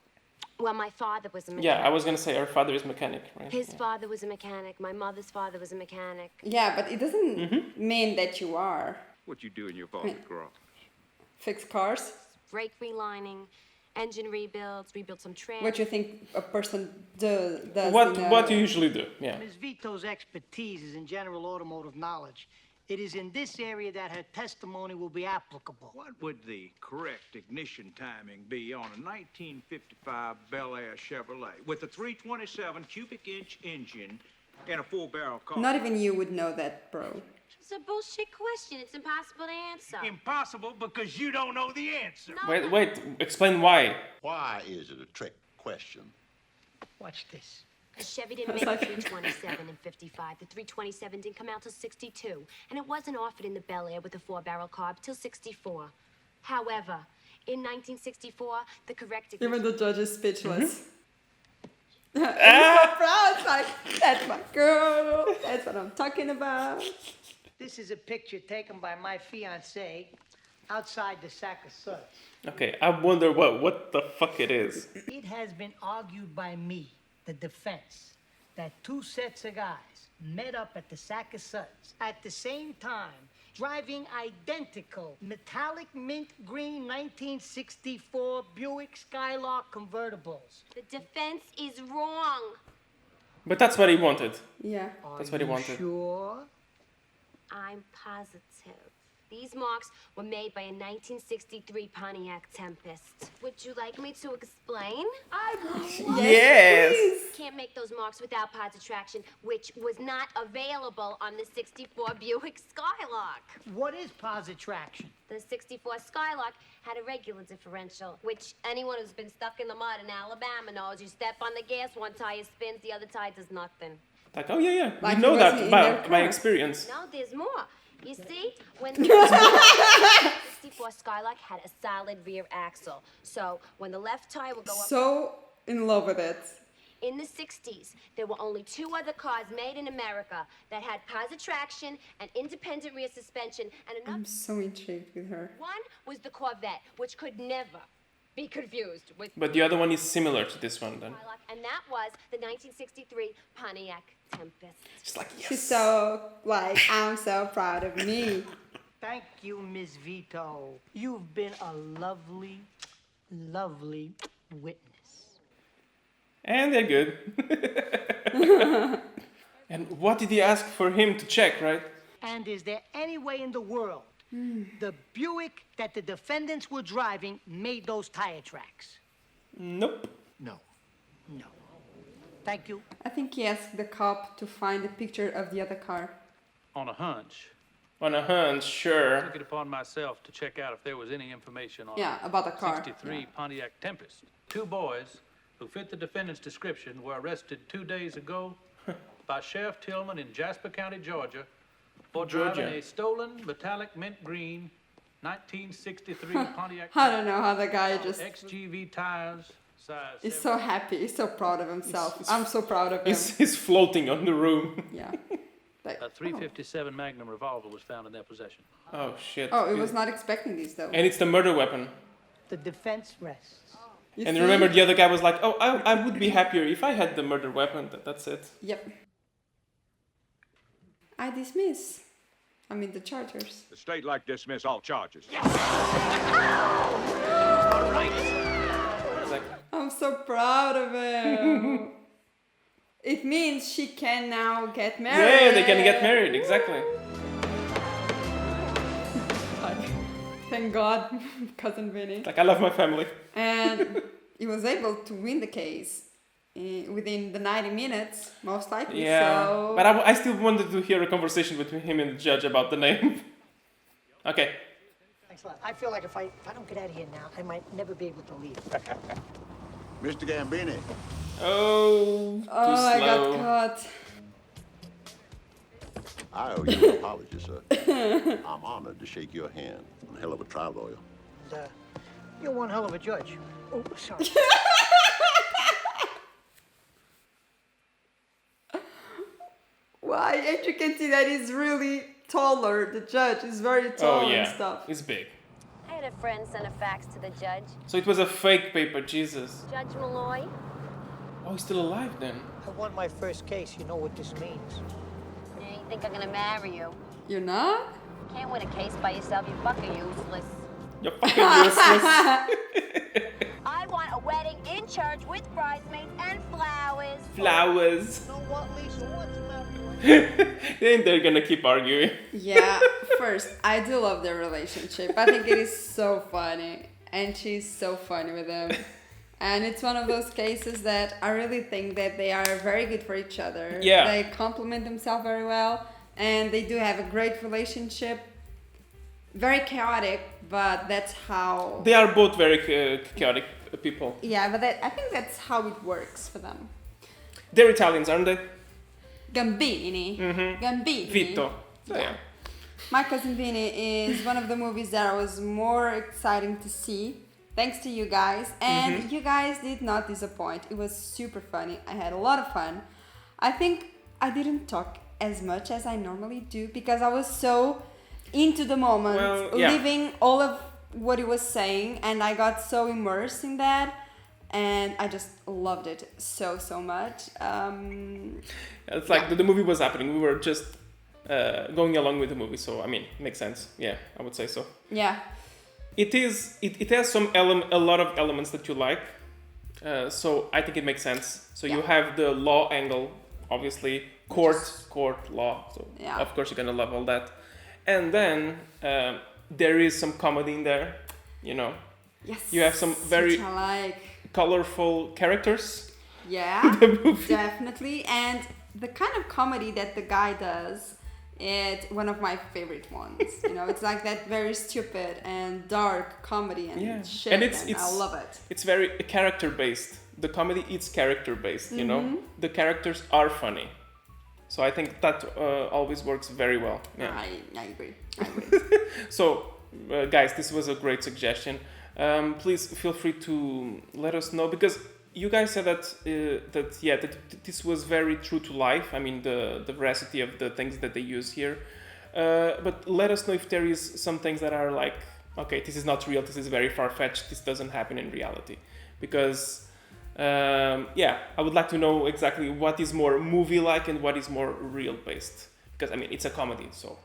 Well, my father was a mechanic. Yeah, I was gonna say her father is mechanic, right? His father was a mechanic. My mother's father was a mechanic. Yeah, but it doesn't mean that you are. What you do in your father's garage? Fix cars. Brake relining, engine rebuilds, rebuild some trams. What you think a person does. What you usually do, yeah. Ms. Vito's expertise is in general automotive knowledge. It is in this area that her testimony will be applicable. What would the correct ignition timing be on a 1955 Bel Air Chevrolet with a 327 cubic inch engine and a 4-barrel car? Not even you would know that, bro. It's a bullshit question. It's impossible to answer. Impossible because you don't know the answer. Wait, explain why. Why is it a trick question? Watch this. The Chevy didn't make a 327 in 55. The 327 didn't come out till 62. And it wasn't offered in the Bel Air with a 4-barrel carb till 64. However, in 1964, the correct ignition... Even the judge is speechless. He's so proud. It's like, that's my girl. That's what I'm talking about. This is a picture taken by my fiancée outside the sack of suds. Okay, I wonder what the fuck it is. It has been argued by me, the defense, that two sets of guys met up at the sack of suds at the same time, driving identical metallic mint green 1964 Buick Skylark convertibles. The defense is wrong. But that's what he wanted. Yeah. That's what he wanted. Sure? I'm positive. These marks were made by a 1963 Pontiac Tempest. Would you like me to explain? Yes. Can't make those marks without Patitucci, which was not available on the 64 Buick Skylark. What is Patitucci? The 64 Skylark had a regular differential, which anyone who's been stuck in the mud in Alabama knows. You step on the gas, one tire spins, the other tire does nothing. Like, oh yeah. Like We know it that was in by their car. experience. No, there's more. You see, when the 64 Skylark had a solid rear axle, so when the left tire would go up. So in love with it. In the 60s, there were only 2 other cars made in America that had positive traction and independent rear suspension, and another I'm so intrigued with her. one was the Corvette, which could never be confused with But the other one is similar to this one then. Skylark, and that was the 1963 Pontiac Tempest. Just like, She's so like, I'm so proud of me. Thank you, Miss Vito. You've been a lovely, lovely witness. And they're good. And what did he ask for him to check, right? And is there any way in the world the Buick that the defendants were driving made those tire tracks? Nope. No. No. Thank you. I think he asked the cop to find a picture of the other car. On a hunch, On a hunch, sure. took it upon myself to check out if there was any information on Yeah, about the car. 63 Yeah. Pontiac Tempest. 2 boys who fit the defendant's description were arrested 2 days ago by Sheriff Tillman in Jasper County, Georgia, for driving Georgia. a stolen metallic mint green 1963 Pontiac I don't know how the guy just XGV tires, size is so happy. He's so proud of himself. I'm so proud of him. He's floating on the room. Yeah. Like, A .357 Magnum revolver was found in their possession. Oh shit. oh, it was not expecting this though. And it's the murder weapon. The defense rests. You And see? remember the other guy was like, oh, I would be happier if I had the murder weapon. That's it. Yep. I dismiss. I mean the chargers. The state like dismiss all charges. It's like, I'm so proud of him. It means she can now get married. yeah, they can get married, exactly. Like, thank God, cousin Vinny. Like, I love my family. And he was able to win the case within the 90 minutes, most likely. Yeah, So but I still wanted to hear a conversation between him and the judge about the name. Okay. Thanks a lot. I feel like if I don't get out of here now, I might never be able to leave. Mr. Gambini, Oh, too I got slow. caught. I owe you an apology, sir. I'm honored to shake your hand. I'm a hell of a trial lawyer. And, you're one hell of a judge. Oh, sorry. Why? And you can see that he's really taller. The judge is very tall Oh and yeah, stuff. it's big. I had a friend send a fax to the judge. So it was a fake paper, Jesus. Judge Malloy? Oh, he's still alive then. I won my first case. You know what this means. Yeah, you think I'm gonna marry you? You're not? Can't win a case by yourself, you fucking useless. You're fucking useless. I want a wedding in church with bridesmaids and flowers. Flowers. You know what, Lisa? What's the matter? Then they're gonna keep arguing. Yeah, first, I do love their relationship. I think it is so funny. And she's so funny with him. And it's one of those cases that I really think that they are very good for each other. Yeah. They complement themselves very well. And they do have a great relationship. Very chaotic, but that's how... They are both very chaotic people. Yeah, but I think that's how it works for them. They're Italians, aren't they? Gambini. Mm-hmm. Gambini. Vito. So, yeah. My Cousin Vinny is one of the movies that I was more exciting to see. Thanks to you guys. And you guys did not disappoint. It was super funny. I had a lot of fun. I think I didn't talk as much as I normally do because I was so into the moment, Well, yeah. living all of what he was saying, and I got so immersed in that. And I just loved it so much. It's like the movie was happening. We were just going along with the movie. So, I mean, makes sense. Yeah, I would say so. Yeah. It has a lot of elements that you like. So I think it makes sense. So you have the law angle obviously court law. So Yeah. of course you're gonna love all that. And then there is some comedy in there, you know. Yes. You have some very which I like. colorful characters. Yeah, The movie. definitely. And the kind of comedy that the guy does, it's one of my favorite ones. You know, it's like that very stupid and dark comedy and shit. And it's I love it. It's very character based. The comedy is character based, you know. The characters are funny. So I think that always works very well. Yeah. I agree. So, guys, this was a great suggestion. Please feel free to let us know, because you guys said that this was very true to life. I mean, the veracity of the things that they use here. But let us know if there is some things that are like, okay, this is not real. This is very far fetched. This doesn't happen in reality, because. I would like to know exactly what is more movie-like and what is more real-based. Because, I mean, it's a comedy, so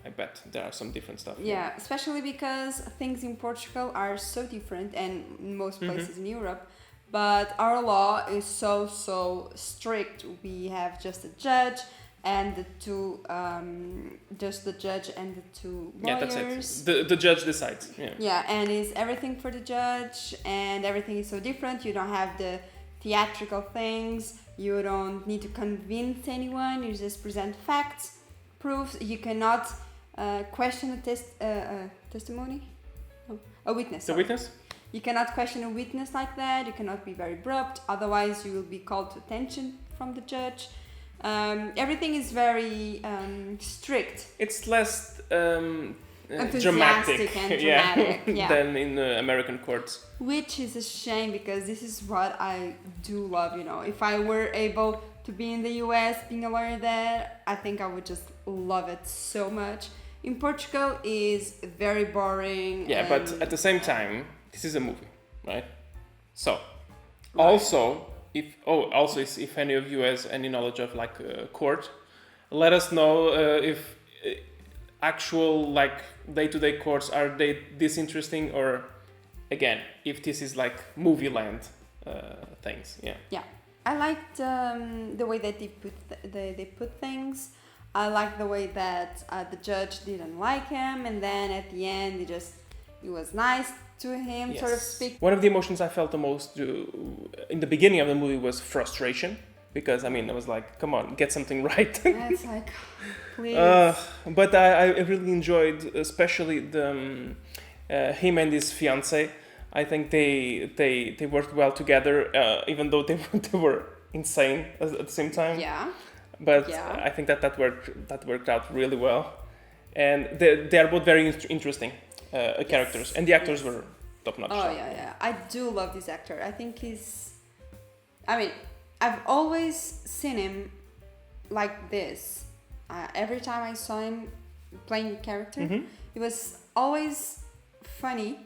I bet there are some different stuff. Yeah, especially because things in Portugal are so different and in most places in Europe. But our law is so strict. We have just a judge and the two, just the judge and the two lawyers. Yeah, that's it. The judge decides. Yeah. Yeah, and it's everything for the judge, and everything is so different. You don't have the theatrical things. You don't need to convince anyone. You just present facts, proofs. You cannot question a testimony. No, a witness. The witness? You cannot question a witness like that. You cannot be very abrupt. Otherwise, you will be called to attention from the judge. Everything is very strict. It's less enthusiastic and dramatic, than in American courts. Which is a shame, because this is what I do love, you know. If I were able to be in the US, being a lawyer there, I think I would just love it so much. In Portugal is very boring. Yeah, but at the same time, this is a movie, right? So, also, if any of you has any knowledge of like court, let us know if actual like day-to-day courts are they this interesting, or again if this is like movie land things. Yeah, I liked the way that they put things. I like the way that the judge didn't like him, and then at the end he was nice to him, sort of speak. One of the emotions I felt the most in the beginning of the movie was frustration, because I mean I was like, come on, get something right. And it's like, please. But I really enjoyed, especially the him and his fiance. I think they worked well together, even though they were insane at the same time. Yeah. But I think that worked out really well, and they are both very interesting characters, and the actors were top notch. Oh yeah, I do love this actor. I think I've always seen him like this. Every time I saw him playing a character, he was always funny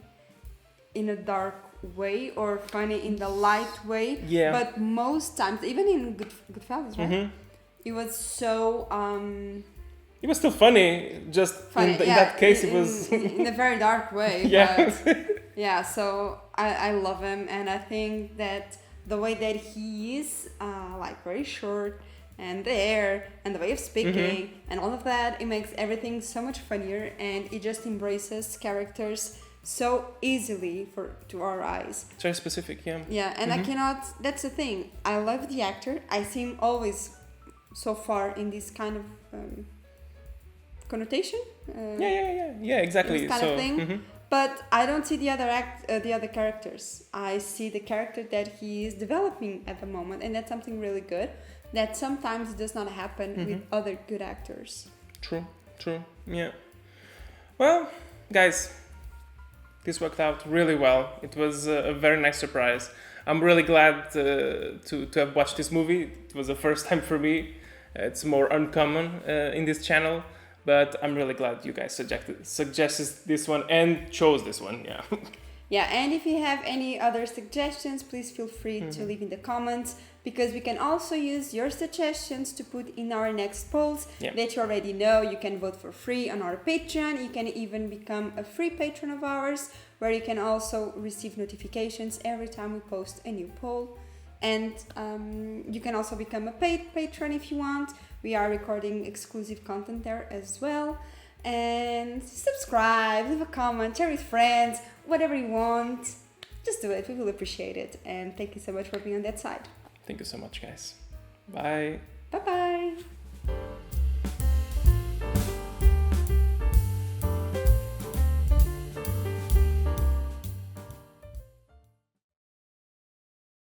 in a dark way, or funny in the light way. Yeah. But most times, even in Goodfellas, right? It was so. It was still funny, just funny. In that case, it was in a very dark way. Yeah. But, so I love him, and I think that the way that he is, like very short, and the hair, and the way of speaking, and all of that, it makes everything so much funnier, and it just embraces characters so easily to our eyes. It's very specific, yeah. Yeah, and I cannot. That's the thing. I love the actor. I see him always so far in this kind of connotation. Yeah, exactly. This kind of thing. But I don't see the other characters. I see the character that he is developing at the moment, and that's something really good. That sometimes does not happen with other good actors. True. Yeah. Well, guys, this worked out really well. It was a very nice surprise. I'm really glad to have watched this movie. It was the first time for me. It's more uncommon in this channel, but I'm really glad you guys suggested this one and chose this one. Yeah. Yeah, and if you have any other suggestions, please feel free to leave in the comments, because we can also use your suggestions to put in our next polls that you already know. You can vote for free on our Patreon. You can even become a free patron of ours, where you can also receive notifications every time we post a new poll. And you can also become a paid patron if you want. We are recording exclusive content there as well. And subscribe, leave a comment, share with friends, whatever you want. Just do it. We will appreciate it. And thank you so much for being on that side. Thank you so much, guys. Bye. Bye-bye.